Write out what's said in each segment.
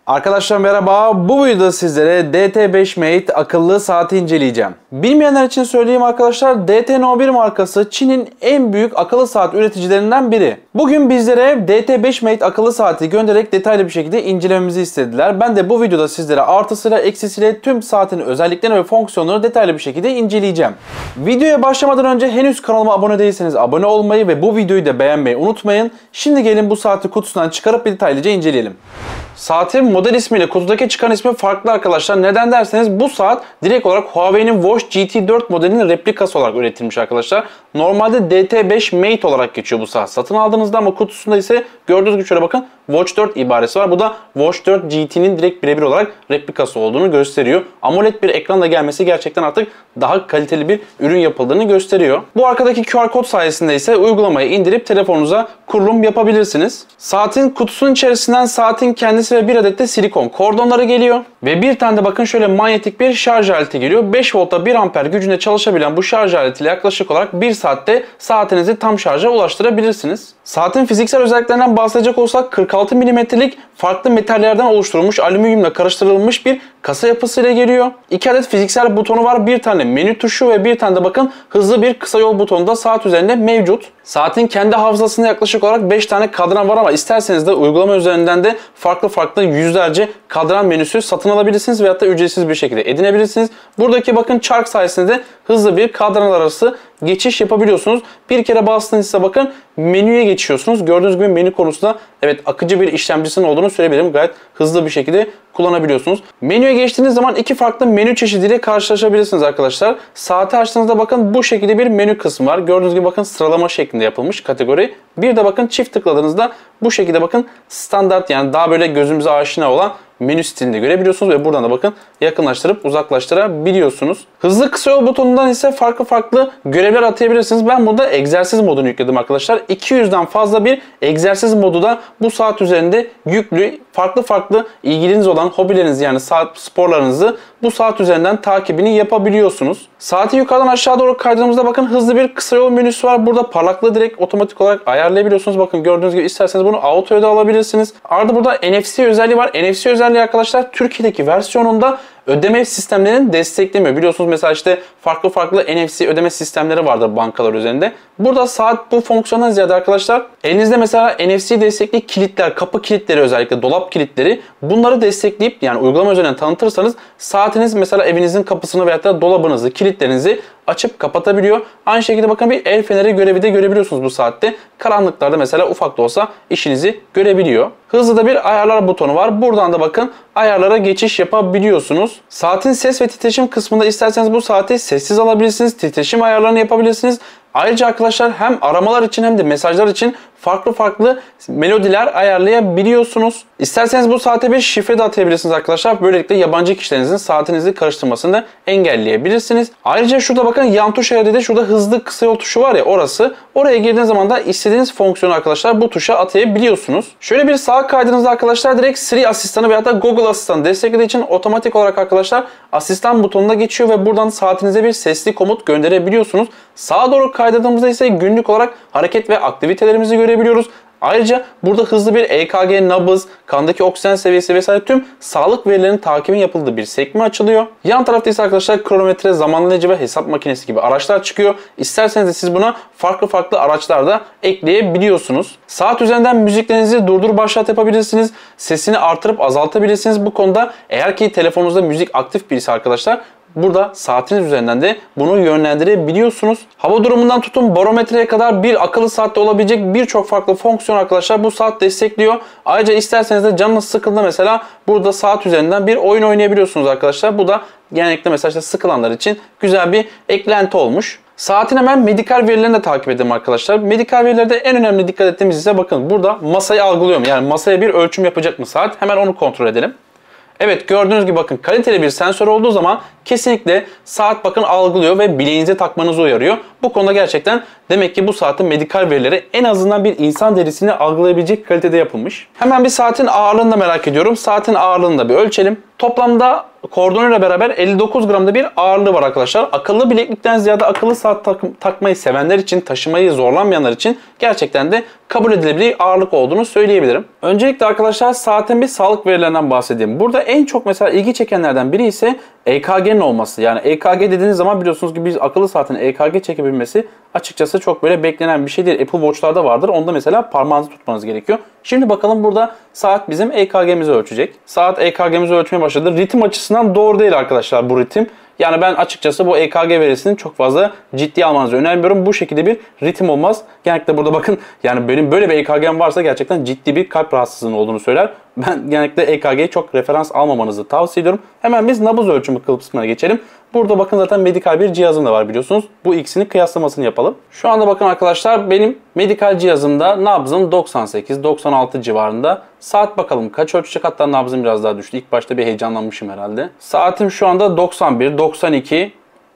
Arkadaşlar merhaba. Bu videoda sizlere DT5 Mate akıllı saati inceleyeceğim. Bilmeyenler için söyleyeyim arkadaşlar, DT-No1 markası Çin'in en büyük akıllı saat üreticilerinden biri. Bugün bizlere DT5 Mate akıllı saati göndererek detaylı bir şekilde incelememizi istediler. Ben de bu videoda sizlere artısıyla eksisiyle tüm saatin özelliklerini ve fonksiyonlarını detaylı bir şekilde inceleyeceğim. Videoya başlamadan önce henüz kanalıma abone değilseniz abone olmayı ve bu videoyu da beğenmeyi unutmayın. Şimdi gelin bu saati kutusundan çıkarıp bir detaylıca inceleyelim. Saatin model ismiyle kutudaki çıkan ismi farklı arkadaşlar. Neden derseniz bu saat direkt olarak Huawei'nin Watch GT4 modelinin replikası olarak üretilmiş arkadaşlar. Normalde DT5 Mate olarak geçiyor bu saat satın aldığınızda ama kutusunda ise gördüğünüz gibi şöyle bakın Watch 4 ibaresi var. Bu da Watch 4 GT'nin direkt birebir olarak replikası olduğunu gösteriyor. AMOLED bir ekranla gelmesi gerçekten artık daha kaliteli bir ürün yapıldığını gösteriyor. Bu arkadaki QR kod sayesinde ise uygulamayı indirip telefonunuza kurulum yapabilirsiniz. Saatin kutusunun içerisinden saatin kendisi ve bir adet de silikon kordonları geliyor. Ve bir tane de bakın şöyle manyetik bir şarj aleti geliyor. 5 voltta 1 amper gücünde çalışabilen bu şarj aletiyle yaklaşık olarak 1 saatte saatinizi tam şarja ulaştırabilirsiniz. Saatin fiziksel özelliklerinden bahsedecek olsak 46 mm'lik farklı metallerden oluşturulmuş alüminyumla karıştırılmış bir kasa yapısıyla geliyor. 2 adet fiziksel butonu var. Bir tane menü tuşu ve bir tane de bakın hızlı bir kısa yol butonu da saat üzerinde mevcut. Saatin kendi hafızasında yaklaşık olarak 5 tane kadran var ama isterseniz de uygulama üzerinden de farklı yüzlerce kadran menüsü satın alabilirsiniz veyahut da ücretsiz bir şekilde edinebilirsiniz. Buradaki bakın çark sayesinde de hızlı bir kadranlar arası geçiş yapabiliyorsunuz. Bir kere bastığınızda bakın menüye geçiyorsunuz. Gördüğünüz gibi menü konusunda evet akıcı bir işlemcisinin olduğunu söyleyebilirim. Gayet hızlı bir şekilde kullanabiliyorsunuz. Menüye geçtiğiniz zaman iki farklı menü çeşidiyle karşılaşabilirsiniz arkadaşlar. Saati açtığınızda bakın bu şekilde bir menü kısmı var. Gördüğünüz gibi bakın sıralama şeklinde yapılmış kategori. Bir de bakın çift tıkladığınızda bu şekilde bakın standart yani daha böyle gözümüze aşina olan menü stilinde görebiliyorsunuz ve buradan da bakın yakınlaştırıp uzaklaştırabiliyorsunuz. Hızlı kısa yol butonundan ise farklı görevler atayabilirsiniz. Ben burada egzersiz modunu yükledim arkadaşlar. 200'den fazla bir egzersiz modu da bu saat üzerinde yüklü. Farklı ilginiz olan hobileriniz yani saat sporlarınızı bu saat üzerinden takibini yapabiliyorsunuz. Saati yukarıdan aşağı doğru kaydırdığımızda bakın hızlı bir kısa yol menüsü var. Burada parlaklığı direkt otomatik olarak ayarlayabiliyorsunuz. Bakın gördüğünüz gibi isterseniz bunu auto'ya da alabilirsiniz. Arada burada NFC özelliği var. NFC özelliği arkadaşlar Türkiye'deki versiyonunda ödeme sistemlerini desteklemiyor. Biliyorsunuz mesela işte farklı NFC ödeme sistemleri vardır bankalar üzerinde. Burada saat bu fonksiyondan ziyade arkadaşlar elinizde mesela NFC destekli kilitler, kapı kilitleri özellikle dolap kilitleri bunları destekleyip yani uygulama üzerinden tanıtırsanız saatiniz mesela evinizin kapısını veyahut da dolabınızı, kilitlerinizi açıp kapatabiliyor. Aynı şekilde bakın bir el feneri görevi de görebiliyorsunuz bu saatte. Karanlıklarda mesela ufak da olsa işinizi görebiliyor. Hızlı da bir ayarlar butonu var. Buradan da bakın ayarlara geçiş yapabiliyorsunuz. Saatin ses ve titreşim kısmında isterseniz bu saati sessiz alabilirsiniz. Titreşim ayarlarını yapabilirsiniz. Ayrıca arkadaşlar hem aramalar için hem de mesajlar için farklı melodiler ayarlayabiliyorsunuz. İsterseniz bu saate bir şifre de atayabilirsiniz arkadaşlar. Böylelikle yabancı kişilerinizin saatinizi karıştırmasını engelleyebilirsiniz. Ayrıca şurada bakın yan tuş ayarı dedi. Şurada hızlı kısa yol tuşu var ya orası. Oraya girdiğiniz zaman da istediğiniz fonksiyonu arkadaşlar bu tuşa atayabiliyorsunuz. Şöyle bir sağa kaydığınızda arkadaşlar direkt Siri asistanı veya da Google asistanı desteklediği için otomatik olarak arkadaşlar asistan butonuna geçiyor ve buradan saatinize bir sesli komut gönderebiliyorsunuz. Sağa doğru kaydırdığımızda ise günlük olarak hareket ve aktivitelerimizi görebiliyoruz. Ayrıca burada hızlı bir EKG, nabız, kandaki oksijen seviyesi vesaire tüm sağlık verilerinin takibinin yapıldığı bir sekme açılıyor. Yan tarafta ise arkadaşlar kronometre, zamanlayıcı ve hesap makinesi gibi araçlar çıkıyor. İsterseniz de siz buna farklı araçlar da ekleyebiliyorsunuz. Saat üzerinden müziklerinizi durdur başlat yapabilirsiniz. Sesini artırıp azaltabilirsiniz. Bu konuda eğer ki telefonunuzda müzik aktif birisi arkadaşlar burada saatiniz üzerinden de bunu yönlendirebiliyorsunuz. Hava durumundan tutun barometreye kadar bir akıllı saatte olabilecek birçok farklı fonksiyon arkadaşlar bu saat destekliyor. Ayrıca isterseniz de canınız sıkıldığında mesela burada saat üzerinden bir oyun oynayabiliyorsunuz arkadaşlar. Bu da genellikle mesela işte sıkılanlar için güzel bir eklenti olmuş. Saatin hemen medikal verilerini de takip edelim arkadaşlar. Medikal verilerde en önemli dikkat ettiğimiz ise bakın burada masayı algılıyor mu? Yani masaya bir ölçüm yapacak mı saat? Hemen onu kontrol edelim. Evet gördüğünüz gibi bakın kaliteli bir sensör olduğu zaman kesinlikle saat bakın algılıyor ve bileğinize takmanızı uyarıyor. Bu konuda gerçekten demek ki bu saatin medikal verileri en azından bir insan derisini algılayabilecek kalitede yapılmış. Hemen bir saatin ağırlığını da merak ediyorum. Saatin ağırlığını da bir ölçelim. Toplamda kordonuyla beraber 59 gramda bir ağırlığı var arkadaşlar. Akıllı bileklikten ziyade akıllı saat takmayı sevenler için, taşımayı zorlanmayanlar için gerçekten de kabul edilebilir ağırlık olduğunu söyleyebilirim. Öncelikle arkadaşlar saatin bir sağlık verilerinden bahsedeyim. Burada en çok mesela ilgi çekenlerden biri ise EKG'nin olması. Yani EKG dediğiniz zaman biliyorsunuz ki biz akıllı saatin EKG çekebilmesi açıkçası çok böyle beklenen bir şey değil. Apple Watch'larda vardır. Onda mesela parmağınızı tutmanız gerekiyor. Şimdi bakalım burada saat bizim EKG'mizi ölçecek. Saat EKG'mizi ölçmeye başladı. Ritim açısından doğru değil arkadaşlar bu ritim. Yani ben açıkçası bu EKG verisini çok fazla ciddiye almanızı önermiyorum. Bu şekilde bir ritim olmaz. Genellikle burada bakın yani benim böyle bir EKG'm varsa gerçekten ciddi bir kalp rahatsızlığının olduğunu söyler. Ben genellikle EKG'ye çok referans almamanızı tavsiye ediyorum. Hemen biz nabız ölçümü kısmına geçelim. Burada bakın zaten medikal bir cihazım da var biliyorsunuz. Bu ikisinin kıyaslamasını yapalım. Şu anda bakın arkadaşlar benim medikal cihazımda nabzım 98-96 civarında. Saat bakalım kaç ölçecek, hatta nabzım biraz daha düştü. İlk başta bir heyecanlanmışım herhalde. Saatim şu anda 91-92.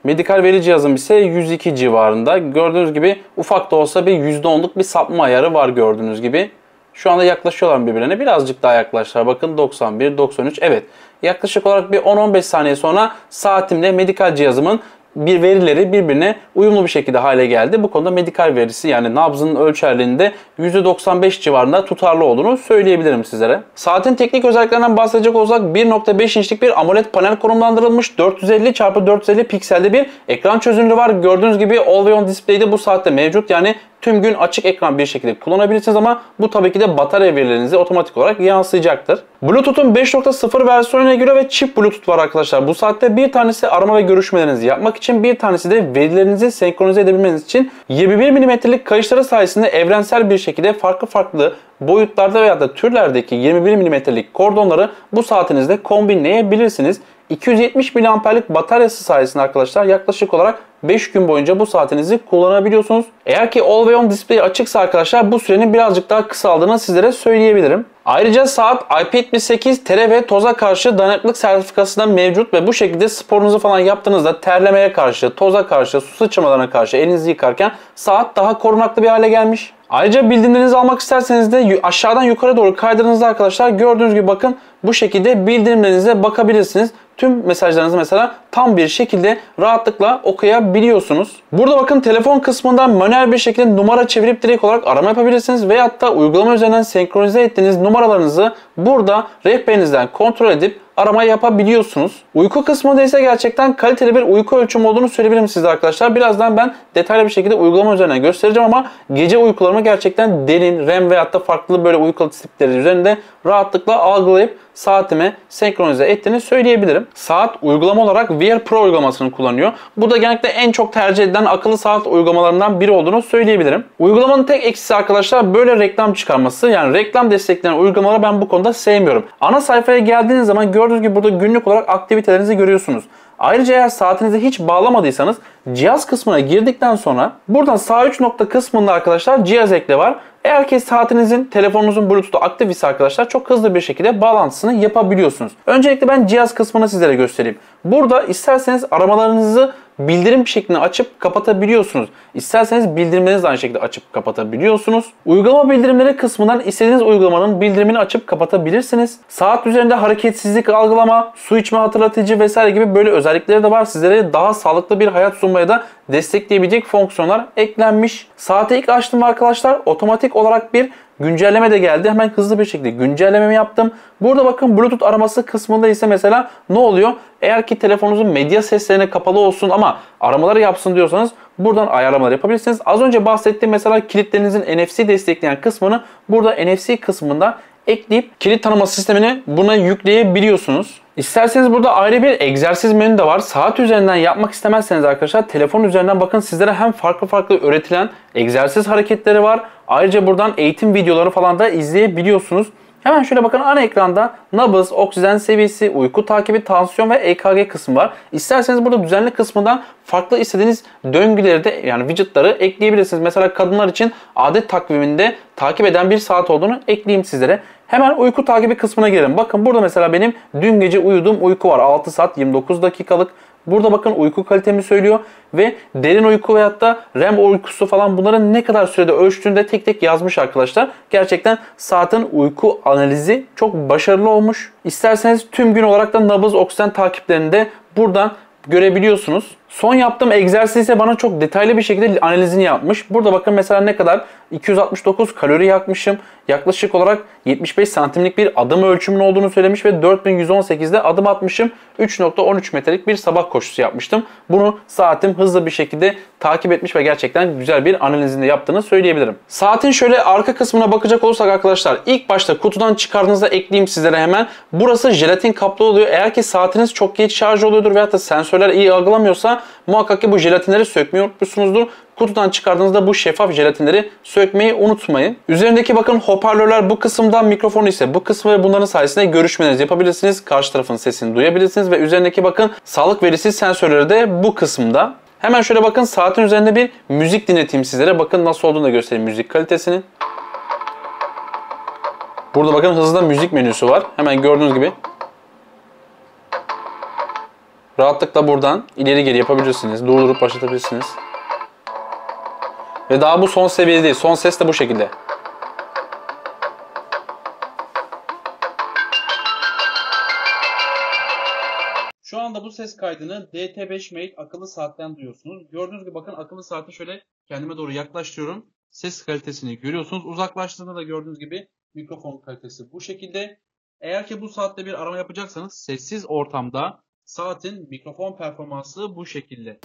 Medikal veri cihazım ise 102 civarında. Gördüğünüz gibi ufak da olsa bir %10'luk bir sapma ayarı var gördüğünüz gibi. Şu anda yaklaşıyorlar birbirine. Birazcık daha yaklaştılar. Bakın 91, 93. Evet. Yaklaşık olarak bir 10-15 saniye sonra saatimle medikal cihazımın verileri birbirine uyumlu bir şekilde hale geldi. Bu konuda medikal verisi yani nabzının ölçerliğinde %95 civarında tutarlı olduğunu söyleyebilirim sizlere. Saatin teknik özelliklerinden bahsedecek olsak 1.5 inçlik bir AMOLED panel konumlandırılmış 450x450 pikselde bir ekran çözünürlüğü var. Gördüğünüz gibi Always On Display'de bu saatte mevcut. Yani tüm gün açık ekran bir şekilde kullanabilirsiniz ama bu tabii ki de batarya verilerinize otomatik olarak yansıyacaktır. Bluetooth'un 5.0 versiyonuna göre ve çift Bluetooth var arkadaşlar. Bu saatte bir tanesi arama ve görüşmelerinizi yapmak için, bir tanesi de verilerinizi senkronize edebilmeniz için 21 mm'lik kayışları sayesinde evrensel bir şekilde farklı boyutlarda veya da türlerdeki 21 mm'lik kordonları bu saatinizde kombinleyebilirsiniz. 270 mAh'lik bataryası sayesinde arkadaşlar yaklaşık olarak 5 gün boyunca bu saatinizi kullanabiliyorsunuz. Eğer ki Always On Display açıksa arkadaşlar bu sürenin birazcık daha kısaldığını sizlere söyleyebilirim. Ayrıca saat IP78 tere ve toza karşı dayanıklılık sertifikası da mevcut ve bu şekilde sporunuzu falan yaptığınızda terlemeye karşı, toza karşı, su sıçramalarına karşı elinizi yıkarken saat daha korunaklı bir hale gelmiş. Ayrıca bildirimlerinizi almak isterseniz de aşağıdan yukarı doğru kaydırdığınızda arkadaşlar gördüğünüz gibi bakın bu şekilde bildirimlerinize bakabilirsiniz. Tüm mesajlarınızı mesela tam bir şekilde rahatlıkla okuyabiliyorsunuz. Burada bakın telefon kısmından manuel bir şekilde numara çevirip direkt olarak arama yapabilirsiniz. Veyahut da uygulama üzerinden senkronize ettiğiniz numaralarınızı burada rehberinizden kontrol edip arama yapabiliyorsunuz. Uyku kısmında ise gerçekten kaliteli bir uyku ölçümü olduğunu söyleyebilirim size arkadaşlar. Birazdan ben detaylı bir şekilde uygulama üzerinden göstereceğim ama gece uykularımı gerçekten derin, REM veyahut da farklı böyle uyku tipleri üzerinde rahatlıkla algılayıp saatime senkronize ettiğini söyleyebilirim. Saat uygulama olarak Wear Pro uygulamasını kullanıyor. Bu da genellikle en çok tercih edilen akıllı saat uygulamalarından biri olduğunu söyleyebilirim. Uygulamanın tek eksisi arkadaşlar böyle reklam çıkarması. Yani reklam destekleyen uygulamaları ben bu konuda sevmiyorum. Ana sayfaya geldiğiniz zaman gördüğünüz gibi burada günlük olarak aktivitelerinizi görüyorsunuz. Ayrıca eğer saatinizi hiç bağlamadıysanız cihaz kısmına girdikten sonra buradan sağ üç nokta kısmında arkadaşlar cihaz ekle var. Eğer ki saatinizin, telefonunuzun Bluetooth'u aktif ise arkadaşlar çok hızlı bir şekilde bağlantısını yapabiliyorsunuz. Öncelikle ben cihaz kısmını sizlere göstereyim. Burada isterseniz aramalarınızı bildirim şeklinde açıp kapatabiliyorsunuz. İsterseniz bildirimlerinizi aynı şekilde açıp kapatabiliyorsunuz. Uygulama bildirimleri kısmından istediğiniz uygulamanın bildirimini açıp kapatabilirsiniz. Saat üzerinde hareketsizlik algılama, su içme hatırlatıcı vesaire gibi böyle özellikleri de var. Sizlere daha sağlıklı bir hayat sunmaya da destekleyebilecek fonksiyonlar eklenmiş. Saati ilk açtım arkadaşlar. Otomatik olarak bir güncelleme de geldi. Hemen hızlı bir şekilde güncellememi yaptım. Burada bakın Bluetooth araması kısmında ise mesela ne oluyor? Eğer ki telefonunuzun medya seslerine kapalı olsun ama aramaları yapsın diyorsanız buradan ayarlamalar yapabilirsiniz. Az önce bahsettiğim mesela kilitlerinizin NFC destekleyen kısmını burada NFC kısmında ekleyip kilit tanıma sistemini buna yükleyebiliyorsunuz. İsterseniz burada ayrı bir egzersiz menü de var. Saat üzerinden yapmak istemezseniz arkadaşlar telefon üzerinden bakın sizlere hem farklı öğretilen egzersiz hareketleri var. Ayrıca buradan eğitim videoları falan da izleyebiliyorsunuz. Hemen şöyle bakın ana ekranda nabız, oksijen seviyesi, uyku takibi, tansiyon ve EKG kısmı var. İsterseniz burada düzenli kısmından farklı istediğiniz döngüleri de yani widgetları ekleyebilirsiniz. Mesela kadınlar için adet takviminde takip eden bir saat olduğunu ekleyeyim sizlere. Hemen uyku takibi kısmına girelim. Bakın burada mesela benim dün gece uyuduğum uyku var. 6 saat 29 dakikalık. Burada bakın uyku kalitemi söylüyor ve derin uyku veyahut da REM uykusu falan bunların ne kadar sürede ölçtüğünde tek tek yazmış arkadaşlar. Gerçekten saatin uyku analizi çok başarılı olmuş. İsterseniz tüm gün olarak da nabız, oksijen takiplerini de buradan görebiliyorsunuz. Son yaptığım egzersiz ise bana çok detaylı bir şekilde analizini yapmış. Burada bakın mesela ne kadar 269 kalori yakmışım. Yaklaşık olarak 75 santimlik bir adım ölçümün olduğunu söylemiş ve 4118'de adım atmışım. 3.13 metrelik bir sabah koşusu yapmıştım. Bunu saatim hızlı bir şekilde takip etmiş ve gerçekten güzel bir analizini yaptığını söyleyebilirim. Saatin şöyle arka kısmına bakacak olursak arkadaşlar, ilk başta kutudan çıkardığınızda ekleyeyim sizlere hemen. Burası jelatin kaplı oluyor. Eğer ki saatiniz çok geç şarj oluyordur veyahut da sensörler iyi algılamıyorsa muhakkak ki bu jelatinleri sökmeyi unutmuşsunuzdur. Kutudan çıkardığınızda bu şeffaf jelatinleri sökmeyi unutmayın. Üzerindeki bakın hoparlörler bu kısımda, mikrofonu ise bu kısmı ve bunların sayesinde görüşmelerinizi yapabilirsiniz. Karşı tarafın sesini duyabilirsiniz ve üzerindeki bakın sağlık verisi sensörleri de bu kısımda. Hemen şöyle bakın saatin üzerinde bir müzik dinleteyim sizlere. Bakın nasıl olduğunu da göstereyim müzik kalitesini. Burada bakın hızlı müzik menüsü var. Hemen gördüğünüz gibi. Rahatlıkla buradan ileri geri yapabilirsiniz. Durdurup başlatabilirsiniz. Ve daha bu son seviyede değil. Son ses de bu şekilde. Şu anda bu ses kaydını DT5 Mate akıllı saatten duyuyorsunuz. Gördüğünüz gibi bakın akıllı saati şöyle kendime doğru yaklaştırıyorum. Ses kalitesini görüyorsunuz. Uzaklaştığında da gördüğünüz gibi mikrofon kalitesi bu şekilde. Eğer ki bu saatte bir arama yapacaksanız sessiz ortamda saatin mikrofon performansı bu şekilde.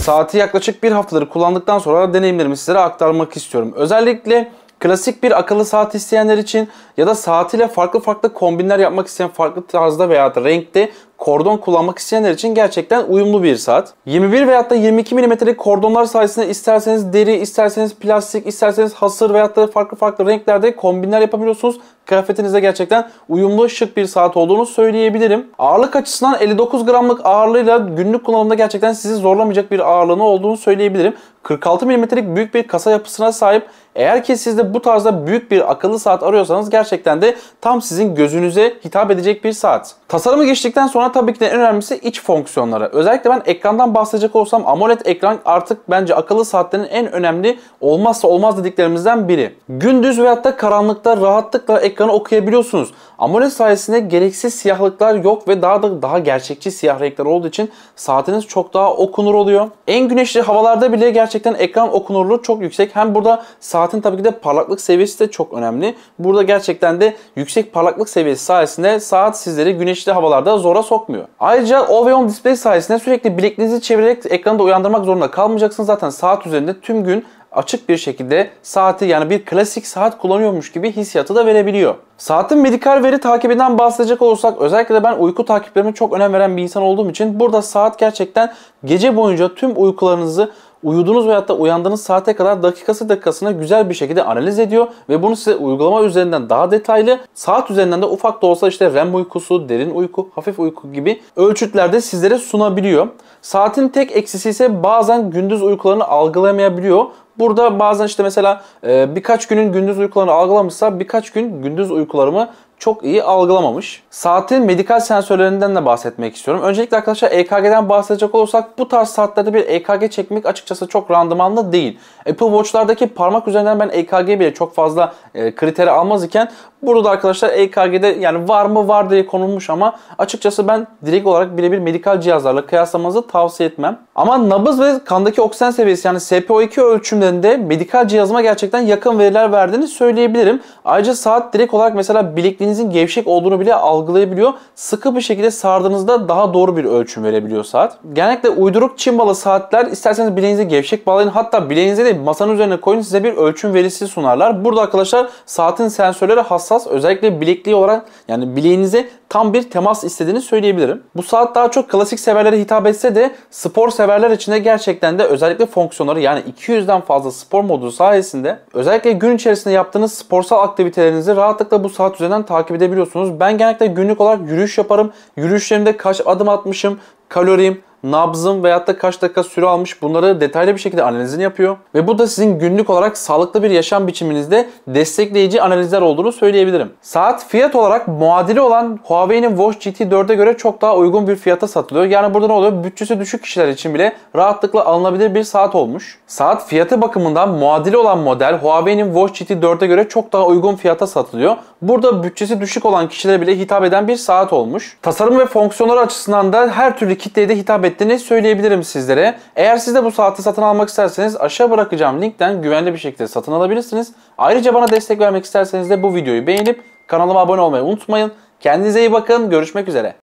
Saati yaklaşık bir haftadır kullandıktan sonra deneyimlerimi sizlere aktarmak istiyorum. Özellikle klasik bir akıllı saat isteyenler için ya da saatiyle farklı kombinler yapmak isteyen, farklı tarzda veya da renkte kordon kullanmak isteyenler için gerçekten uyumlu bir saat. 21 veyahut da 22 mm'lik kordonlar sayesinde isterseniz deri, isterseniz plastik, isterseniz hasır veyahut da farklı renklerde kombinler yapabiliyorsunuz. Kıyafetinizde gerçekten uyumlu, şık bir saat olduğunu söyleyebilirim. Ağırlık açısından 59 gramlık ağırlığıyla günlük kullanımda gerçekten sizi zorlamayacak bir ağırlığını olduğunu söyleyebilirim. 46 mm'lik büyük bir kasa yapısına sahip. Eğer ki siz de bu tarzda büyük bir akıllı saat arıyorsanız gerçekten de tam sizin gözünüze hitap edecek bir saat. Tasarımı geçtikten sonra tabii ki de en önemlisi iç fonksiyonları. Özellikle ben ekrandan bahsedecek olsam AMOLED ekran artık bence akıllı saatlerin en önemli olmazsa olmaz dediklerimizden biri. Gündüz veyahut da karanlıkta rahatlıkla ekranı okuyabiliyorsunuz. AMOLED sayesinde gereksiz siyahlıklar yok ve daha gerçekçi siyah renkler olduğu için saatiniz çok daha okunur oluyor. En güneşli havalarda bile gerçekten ekran okunurluğu çok yüksek. Hem burada saatin tabii ki de parlaklık seviyesi de çok önemli. Burada gerçekten de yüksek parlaklık seviyesi sayesinde saat sizleri güneşli havalarda zora sokmuyor. Ayrıca Always On Display sayesinde sürekli bilekliğinizi çevirerek ekranı da uyandırmak zorunda kalmayacaksınız. Zaten saat üzerinde tüm gün açık bir şekilde saati, yani bir klasik saat kullanıyormuş gibi hissiyatı da verebiliyor. Saatin medikal veri takibinden bahsedecek olursak, özellikle de ben uyku takiplerime çok önem veren bir insan olduğum için burada saat gerçekten gece boyunca tüm uykularınızı uyuduğunuz veyahut da uyandığınız saate kadar dakikasına güzel bir şekilde analiz ediyor ve bunu size uygulama üzerinden daha detaylı, saat üzerinden de ufak da olsa işte REM uykusu, derin uyku, hafif uyku gibi ölçütlerde sizlere sunabiliyor. Saatin tek eksisi ise bazen gündüz uykularını algılayamayabiliyor. Burada bazen işte mesela birkaç günün gündüz uykularını algılamışsa birkaç gün gündüz uykularımı çok iyi algılamamış. Saatin medikal sensörlerinden de bahsetmek istiyorum. Öncelikle arkadaşlar EKG'den bahsedecek olursak bu tarz saatlerde bir EKG çekmek açıkçası çok randımanlı değil. Apple Watch'lardaki parmak üzerinden ben EKG bile çok fazla kriteri almaz iken burada da arkadaşlar EKG'de yani var mı var diye konulmuş ama açıkçası ben direkt olarak birebir medikal cihazlarla kıyaslamanızı tavsiye etmem. Ama nabız ve kandaki oksijen seviyesi yani SpO2 ölçümlerinde medikal cihazıma gerçekten yakın veriler verdiğini söyleyebilirim. Ayrıca saat direkt olarak mesela bilekliğinizin gevşek olduğunu bile algılayabiliyor. Sıkı bir şekilde sardığınızda daha doğru bir ölçüm verebiliyor saat. Genellikle uyduruk Çin malı saatler, isterseniz bileğinizi gevşek bağlayın, hatta bileğinize de masanın üzerine koyun, size bir ölçüm verisi sunarlar. Burada arkadaşlar saatin sensörleri hassas, özellikle bilekliği olarak yani bileğinize tam bir temas istediğini söyleyebilirim. Bu saat daha çok klasik severlere hitap etse de spor severler için de gerçekten de özellikle fonksiyonları, yani 200'den fazla spor modu sayesinde özellikle gün içerisinde yaptığınız sporsal aktivitelerinizi rahatlıkla bu saat üzerinden takip edebiliyorsunuz. Ben genellikle günlük olarak yürüyüş yaparım. Yürüyüşlerimde kaç adım atmışım, kalorim, nabzın veyahut da kaç dakika süre almış bunları detaylı bir şekilde analizini yapıyor. Ve bu da sizin günlük olarak sağlıklı bir yaşam biçiminizde destekleyici analizler olduğunu söyleyebilirim. Saat fiyat olarak muadili olan Huawei'nin Watch GT 4'e göre çok daha uygun bir fiyata satılıyor. Yani burada ne oluyor? Bütçesi düşük kişiler için bile rahatlıkla alınabilir bir saat olmuş. Saat fiyatı bakımından muadili olan model Huawei'nin Watch GT 4'e göre çok daha uygun fiyata satılıyor. Burada bütçesi düşük olan kişilere bile hitap eden bir saat olmuş. Tasarım ve fonksiyonları açısından da her türlü kitleye de hitap ettiğini söyleyebilirim sizlere. Eğer siz de bu saati satın almak isterseniz aşağı bırakacağım linkten güvenli bir şekilde satın alabilirsiniz. Ayrıca bana destek vermek isterseniz de bu videoyu beğenip kanalıma abone olmayı unutmayın. Kendinize iyi bakın. Görüşmek üzere.